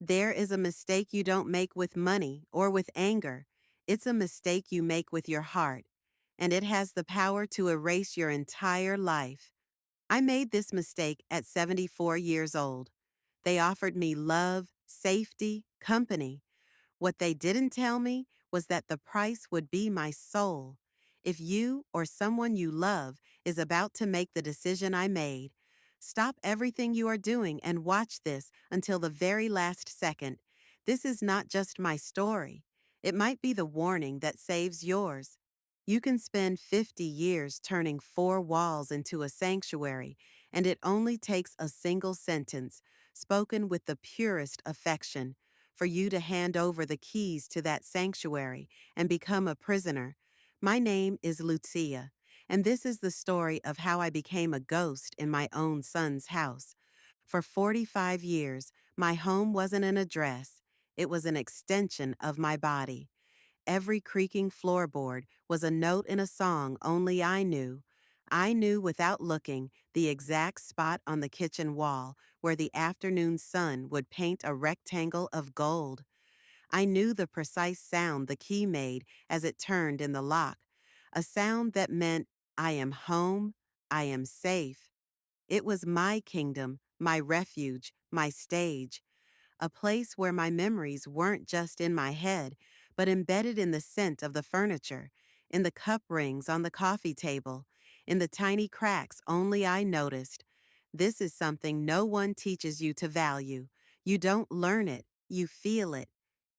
There is a mistake you don't make with money or with anger. It's a mistake you make with your heart, and it has the power to erase your entire life. I made this mistake at 74 years old. They offered me love, safety, company. What they didn't tell me was that the price would be my soul. If you or someone you love is about to make the decision I made, stop everything you are doing and watch this until the very last second. This is not just my story. It might be the warning that saves yours. You can spend 50 years turning four walls into a sanctuary, and it only takes a single sentence, spoken with the purest affection, for you to hand over the keys to that sanctuary and become a prisoner. My name is Lucia, and this is the story of how I became a ghost in my own son's house. For 45 years, my home wasn't an address, it was an extension of my body. Every creaking floorboard was a note in a song only I knew. I knew without looking the exact spot on the kitchen wall where the afternoon sun would paint a rectangle of gold. I knew the precise sound the key made as it turned in the lock, a sound that meant, I am home, I am safe. It was my kingdom, my refuge, my stage, a place where my memories weren't just in my head, but embedded in the scent of the furniture, in the cup rings on the coffee table, in the tiny cracks only I noticed. This is something no one teaches you to value. You don't learn it, you feel it.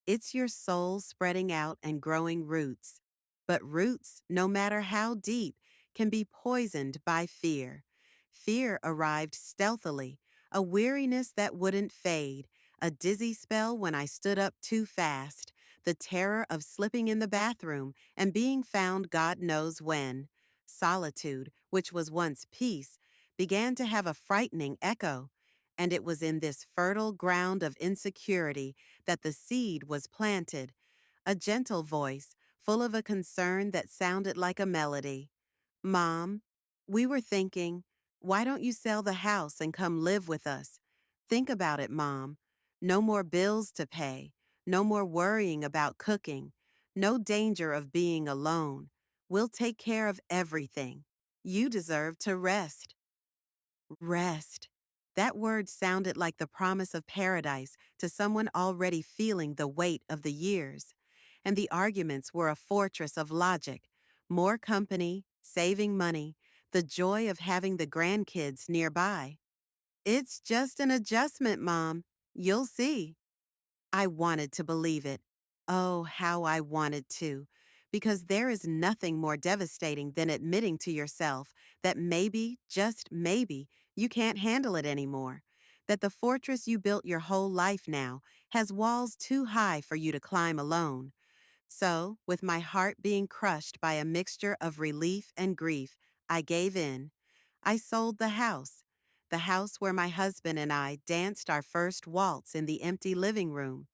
It's your soul spreading out and growing roots. But roots, no matter how deep, can be poisoned by fear. Fear arrived stealthily, a weariness that wouldn't fade, a dizzy spell when I stood up too fast, the terror of slipping in the bathroom and being found God knows when. Solitude, which was once peace, began to have a frightening echo, and it was in this fertile ground of insecurity that the seed was planted, a gentle voice, full of a concern that sounded like a melody. Mom, we were thinking, why don't you sell the house and come live with us? Think about it, Mom. No more bills to pay, no more worrying about cooking, no danger of being alone. We'll take care of everything. You deserve to rest. Rest. That word sounded like the promise of paradise to someone already feeling the weight of the years. And the arguments were a fortress of logic. More company, saving money, the joy of having the grandkids nearby. It's just an adjustment, Mom. You'll see. I wanted to believe it. Oh, how I wanted to. Because there is nothing more devastating than admitting to yourself that maybe, just maybe, you can't handle it anymore. That the fortress you built your whole life now has walls too high for you to climb alone. So, with my heart being crushed by a mixture of relief and grief, I gave in. I sold the house where my husband and I danced our first waltz in the empty living room,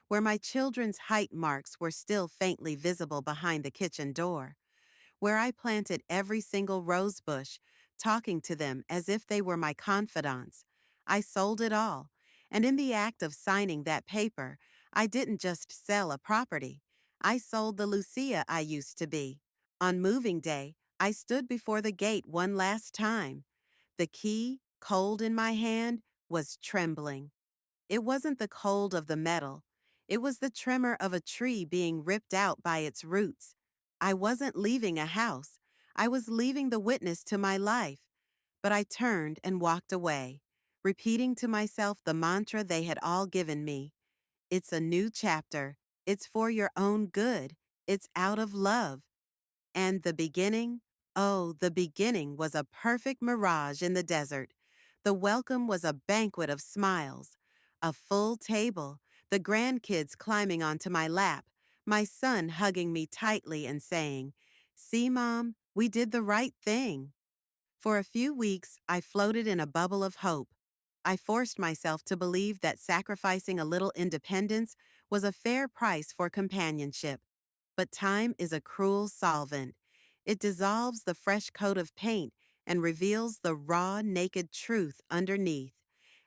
where my children's height marks were still faintly visible behind the kitchen door, where I planted every single rose bush, talking to them as if they were my confidants. I sold it all, and in the act of signing that paper, I didn't just sell a property. I sold the Lucia I used to be. On moving day, I stood before the gate one last time. The key, cold in my hand, was trembling. It wasn't the cold of the metal. It was the tremor of a tree being ripped out by its roots. I wasn't leaving a house. I was leaving the witness to my life. But I turned and walked away, repeating to myself the mantra they had all given me. It's a new chapter. It's for your own good. It's out of love. And the beginning? Oh, the beginning was a perfect mirage in the desert. The welcome was a banquet of smiles, a full table, the grandkids climbing onto my lap, my son hugging me tightly and saying, "See, Mom, we did the right thing." For a few weeks, I floated in a bubble of hope. I forced myself to believe that sacrificing a little independence was a fair price for companionship. But time is a cruel solvent. It dissolves the fresh coat of paint and reveals the raw, naked truth underneath.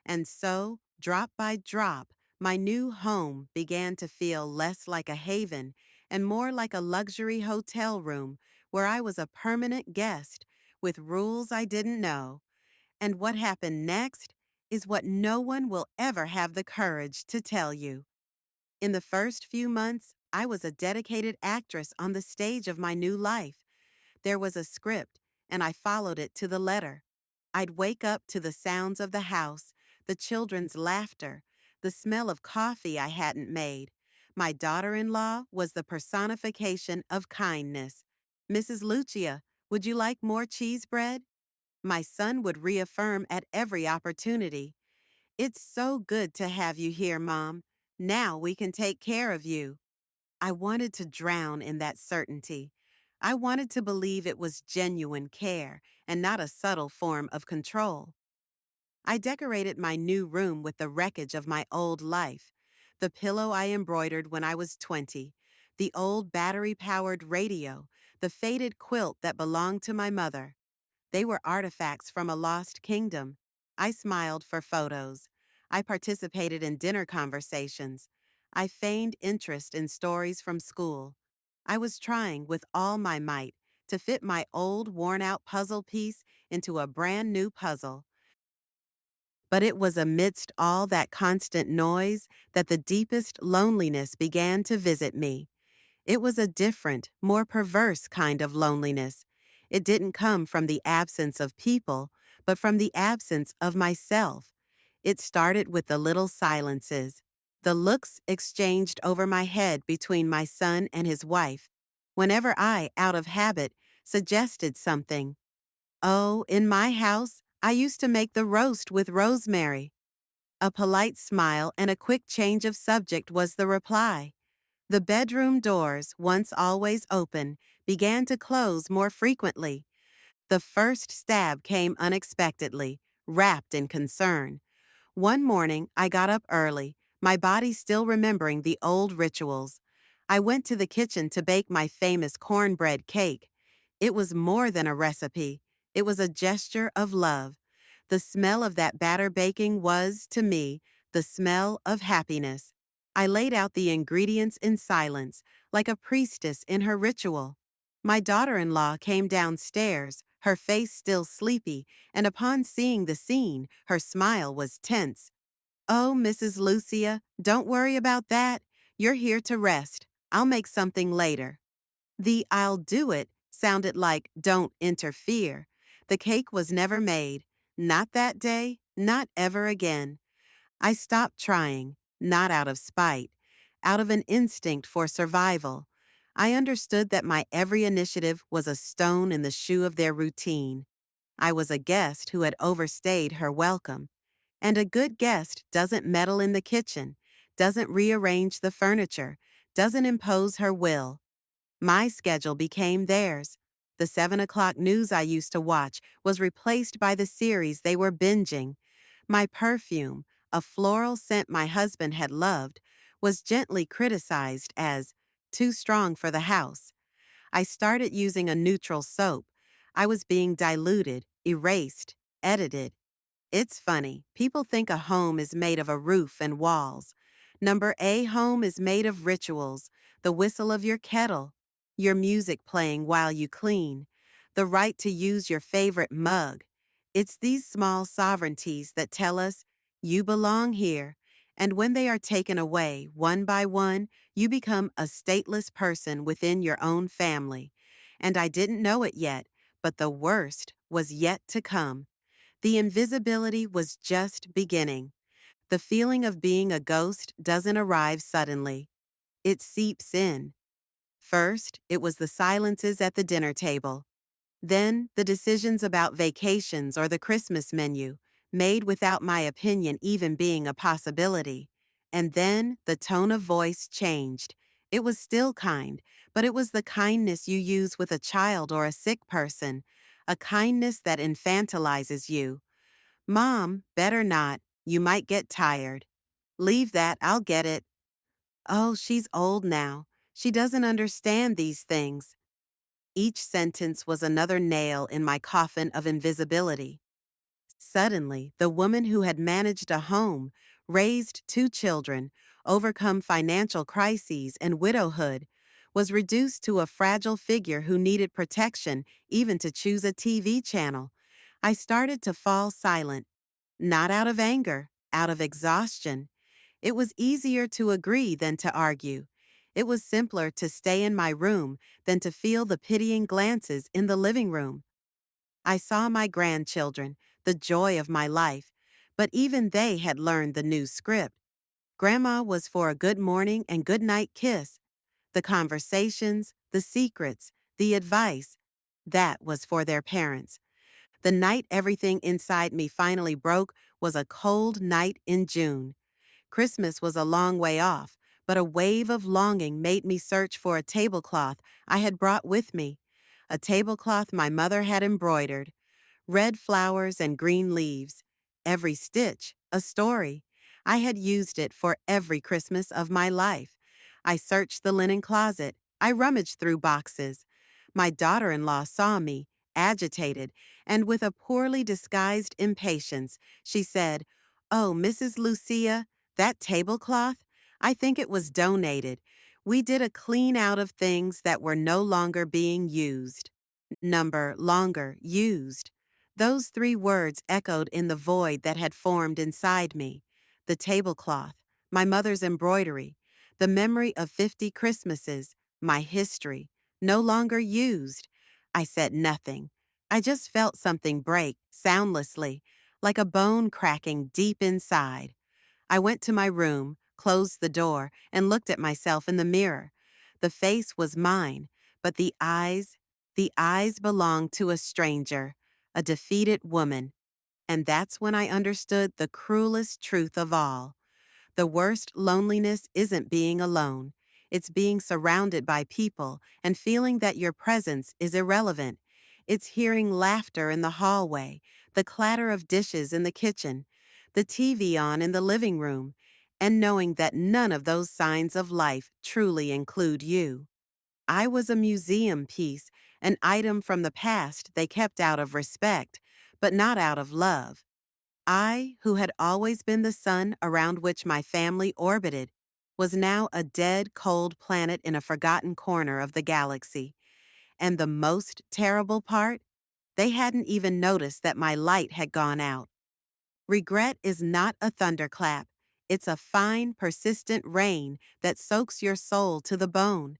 And so, drop by drop, My new home began to feel less like a haven and more like a luxury hotel room where I was a permanent guest with rules I didn't know. And what happened next is what no one will ever have the courage to tell you. In the first few months, I was a dedicated actress on the stage of my new life. There was a script, and I followed it to the letter. I'd wake up to the sounds of the house, the children's laughter, the smell of coffee I hadn't made. My daughter in law was the personification of kindness. Mrs. Lucia, would you like more cheese bread? My son would reaffirm at every opportunity. It's so good to have you here, Mom. Now we can take care of you. I wanted to drown in that certainty. I wanted to believe it was genuine care and not a subtle form of control. I decorated my new room with the wreckage of my old life. The pillow I embroidered when I was 20, the old battery-powered radio, the faded quilt that belonged to my mother. They were artifacts from a lost kingdom. I smiled for photos. I participated in dinner conversations. I feigned interest in stories from school. I was trying with all my might to fit my old worn-out puzzle piece into a brand new puzzle. But it was amidst all that constant noise that the deepest loneliness began to visit me. It was a different, more perverse kind of loneliness. It didn't come from the absence of people, but from the absence of myself. It started with the little silences, the looks exchanged over my head between my son and his wife, whenever I, out of habit, suggested something. Oh, in my house, I used to make the roast with rosemary. A polite smile and a quick change of subject was the reply. The bedroom doors, once always open, began to close more frequently. The first stab came unexpectedly, wrapped in concern. One morning, I got up early, my body still remembering the old rituals. I went to the kitchen to bake my famous cornbread cake. It was more than a recipe. It was a gesture of love. The smell of that batter baking was, to me, the smell of happiness. I laid out the ingredients in silence, like a priestess in her ritual. My daughter-in-law came downstairs, her face still sleepy, and upon seeing the scene, her smile was tense. "Oh, Mrs. Lucia, don't worry about that. You're here to rest. I'll make something later." The "I'll do it" sounded like "don't interfere." The cake was never made. Not that day, not ever again. I stopped trying, not out of spite, out of an instinct for survival. I understood that my every initiative was a stone in the shoe of their routine. I was a guest who had overstayed her welcome. And a good guest doesn't meddle in the kitchen, doesn't rearrange the furniture, doesn't impose her will. My schedule became theirs. The 7 o'clock news I used to watch was replaced by the series they were binging. My perfume, a floral scent my husband had loved, was gently criticized as too strong for the house. I started using a neutral soap. I was being diluted, erased, edited. It's funny, people think a home is made of a roof and walls. Number A home is made of rituals, the whistle of your kettle, your music playing while you clean, the right to use your favorite mug. It's these small sovereignties that tell us, you belong here. And when they are taken away, one by one, you become a stateless person within your own family. And I didn't know it yet, but the worst was yet to come. The invisibility was just beginning. The feeling of being a ghost doesn't arrive suddenly. It seeps in. First, it was the silences at the dinner table. Then, the decisions about vacations or the Christmas menu, made without my opinion even being a possibility. And then, the tone of voice changed. It was still kind, but it was the kindness you use with a child or a sick person, a kindness that infantilizes you. "Mom, better not. You might get tired." "Leave that, I'll get it." "Oh, she's old now. She doesn't understand these things." Each sentence was another nail in my coffin of invisibility. Suddenly, the woman who had managed a home, raised two children, overcome financial crises and widowhood, was reduced to a fragile figure who needed protection even to choose a TV channel. I started to fall silent, not out of anger, out of exhaustion. It was easier to agree than to argue. It was simpler to stay in my room than to feel the pitying glances in the living room. I saw my grandchildren, the joy of my life, but even they had learned the new script. Grandma was for a good morning and good night kiss. The conversations, the secrets, the advice, that was for their parents. The night everything inside me finally broke was a cold night in June. Christmas was a long way off, but a wave of longing made me search for a tablecloth I had brought with me, a tablecloth my mother had embroidered. Red flowers and green leaves. Every stitch, a story. I had used it for every Christmas of my life. I searched the linen closet. I rummaged through boxes. My daughter-in-law saw me, agitated, and with a poorly disguised impatience, she said, "Oh, Mrs. Lucia, that tablecloth? I think it was donated. We did a clean out of things that were no longer being used." Number longer used. Those three words echoed in the void that had formed inside me. The tablecloth, my mother's embroidery, the memory of 50 Christmases, my history, no longer used. I said nothing. I just felt something break, soundlessly, like a bone cracking deep inside. I went to my room, closed the door, and looked at myself in the mirror. The face was mine, but the eyes belonged to a stranger, a defeated woman. And that's when I understood the cruelest truth of all. The worst loneliness isn't being alone. It's being surrounded by people and feeling that your presence is irrelevant. It's hearing laughter in the hallway, the clatter of dishes in the kitchen, the TV on in the living room, and knowing that none of those signs of life truly include you. I was a museum piece, an item from the past they kept out of respect, but not out of love. I, who had always been the sun around which my family orbited, was now a dead, cold planet in a forgotten corner of the galaxy. And the most terrible part? They hadn't even noticed that my light had gone out. Regret is not a thunderclap. It's a fine, persistent rain that soaks your soul to the bone.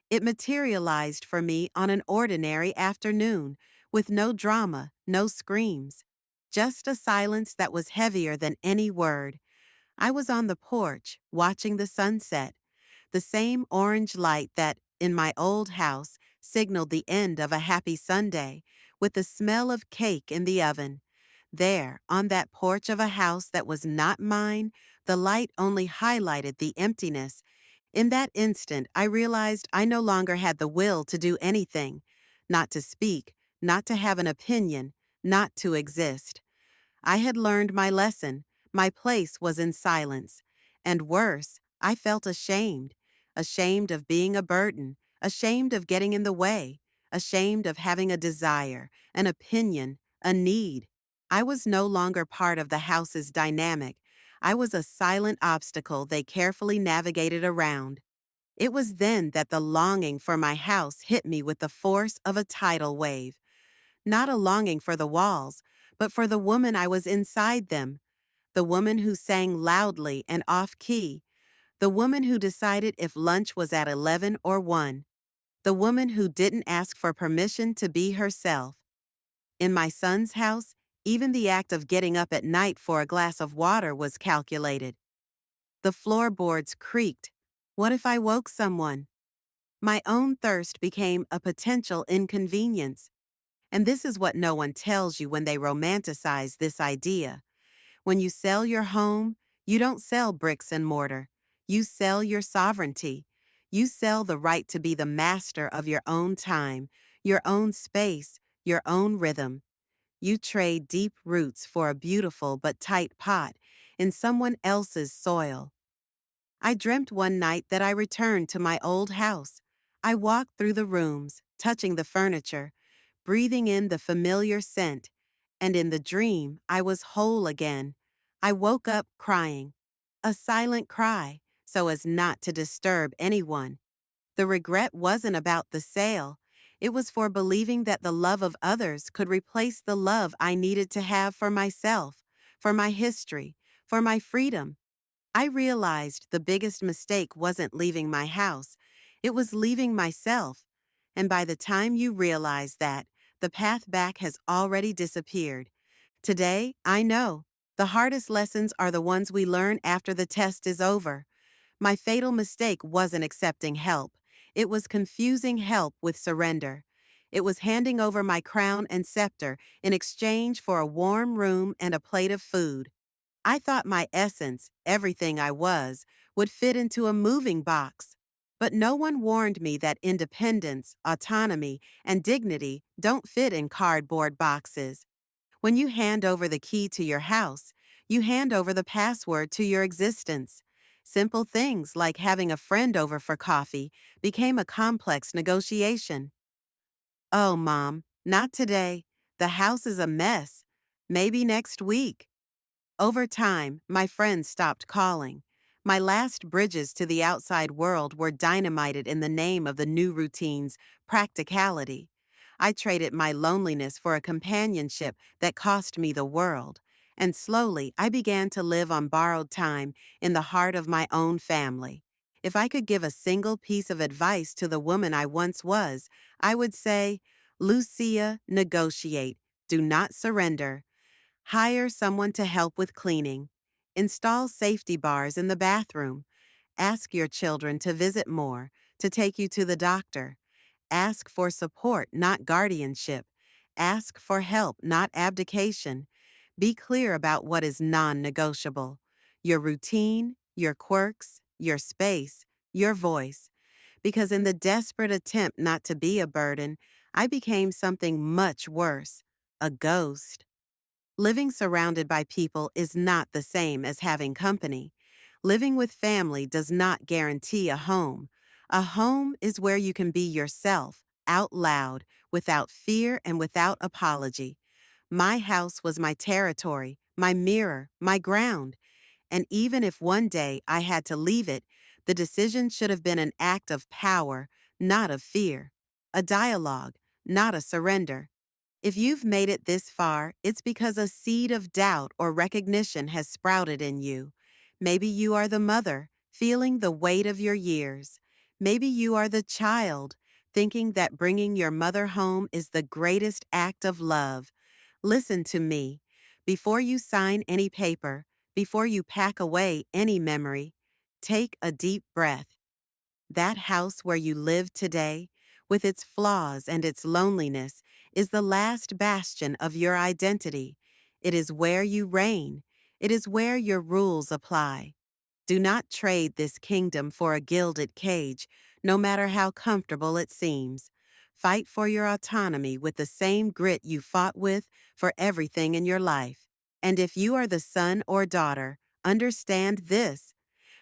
It materialized for me on an ordinary afternoon, with no drama, no screams. Just a silence that was heavier than any word. I was on the porch, watching the sunset. The same orange light that, in my old house, signaled the end of a happy Sunday, with the smell of cake in the oven. There, on that porch of a house that was not mine, the light only highlighted the emptiness. In that instant, I realized I no longer had the will to do anything, not to speak, not to have an opinion, not to exist. I had learned my lesson. My place was in silence. And worse, I felt ashamed. Ashamed of being a burden, ashamed of getting in the way, ashamed of having a desire, an opinion, a need. I was no longer part of the house's dynamic. I was a silent obstacle they carefully navigated around. It was then that the longing for my house hit me with the force of a tidal wave. Not a longing for the walls, but for the woman I was inside them. The woman who sang loudly and off-key. The woman who decided if lunch was at 11 or 1. The woman who didn't ask for permission to be herself. In my son's house, even the act of getting up at night for a glass of water was calculated. The floorboards creaked. What if I woke someone? My own thirst became a potential inconvenience. And this is what no one tells you when they romanticize this idea. When you sell your home, you don't sell bricks and mortar. You sell your sovereignty. You sell the right to be the master of your own time, your own space, your own rhythm. You trade deep roots for a beautiful but tight pot in someone else's soil. I dreamt one night that I returned to my old house. I walked through the rooms, touching the furniture, breathing in the familiar scent, and in the dream I was whole again. I woke up crying. a silent cry, so as not to disturb anyone. The regret wasn't about the sale. It was for believing that the love of others could replace the love I needed to have for myself, for my history, for my freedom. I realized the biggest mistake wasn't leaving my house, it was leaving myself. And by the time you realize that, the path back has already disappeared. Today, I know the hardest lessons are the ones we learn after the test is over. My fatal mistake wasn't accepting help. It was confusing help with surrender. It was handing over my crown and scepter in exchange for a warm room and a plate of food. I thought my essence, everything I was, would fit into a moving box. But no one warned me that independence, autonomy, and dignity don't fit in cardboard boxes. When you hand over the key to your house, you hand over the password to your existence. Simple things like having a friend over for coffee became a complex negotiation. Oh, Mom, not today. The house is a mess. Maybe next week. Over time, my friends stopped calling. My last bridges to the outside world were dynamited in the name of the new routine's practicality. I traded my loneliness for a companionship that cost me the world, and slowly I began to live on borrowed time in the heart of my own family. If I could give a single piece of advice to the woman I once was, I would say, Lucia, negotiate. Do not surrender. Hire someone to help with cleaning. Install safety bars in the bathroom. Ask your children to visit more, to take you to the doctor. Ask for support, not guardianship. Ask for help, not abdication. Be clear about what is non negotiable: your routine, your quirks, your space, your voice. Because in the desperate attempt not to be a burden, I became something much worse: a ghost. Living surrounded by people is not the same as having company. Living with family does not guarantee a home. A home is where you can be yourself, out loud, without fear and without apology. My house was my territory, my mirror, my ground. And even if one day I had to leave it, the decision should have been an act of power, not of fear. A dialogue, not a surrender. If you've made it this far, it's because a seed of doubt or recognition has sprouted in you. Maybe you are the mother, feeling the weight of your years. Maybe you are the child, thinking that bringing your mother home is the greatest act of love. Listen to me. Before you sign any paper, before you pack away any memory, take a deep breath. That house where you live today, with its flaws and its loneliness, is the last bastion of your identity. It is where you reign. It is where your rules apply. Do not trade this kingdom for a gilded cage, no matter how comfortable it seems. Fight for your autonomy with the same grit you fought with for everything in your life. And if you are the son or daughter, understand this: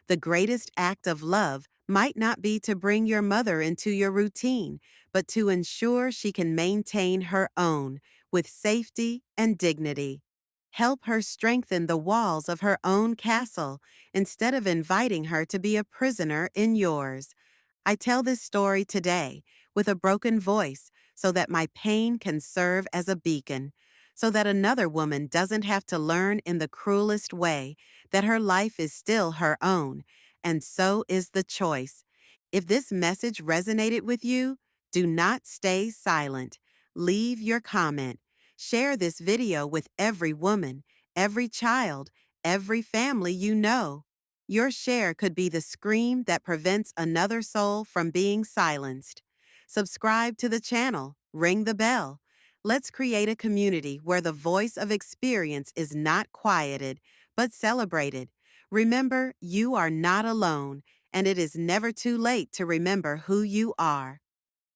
the greatest act of love might not be to bring your mother into your routine, but to ensure she can maintain her own with safety and dignity. Help her strengthen the walls of her own castle instead of inviting her to be a prisoner in yours. I tell this story today with a broken voice so that my pain can serve as a beacon, so that another woman doesn't have to learn in the cruelest way that her life is still her own, and so is the choice. If this message resonated with you, do not stay silent. Leave your comment. Share this video with every woman, every child, every family you know. Your share could be the scream that prevents another soul from being silenced. Subscribe to the channel, ring the bell. Let's create a community where the voice of experience is not quieted, but celebrated. Remember, you are not alone, and it is never too late to remember who you are.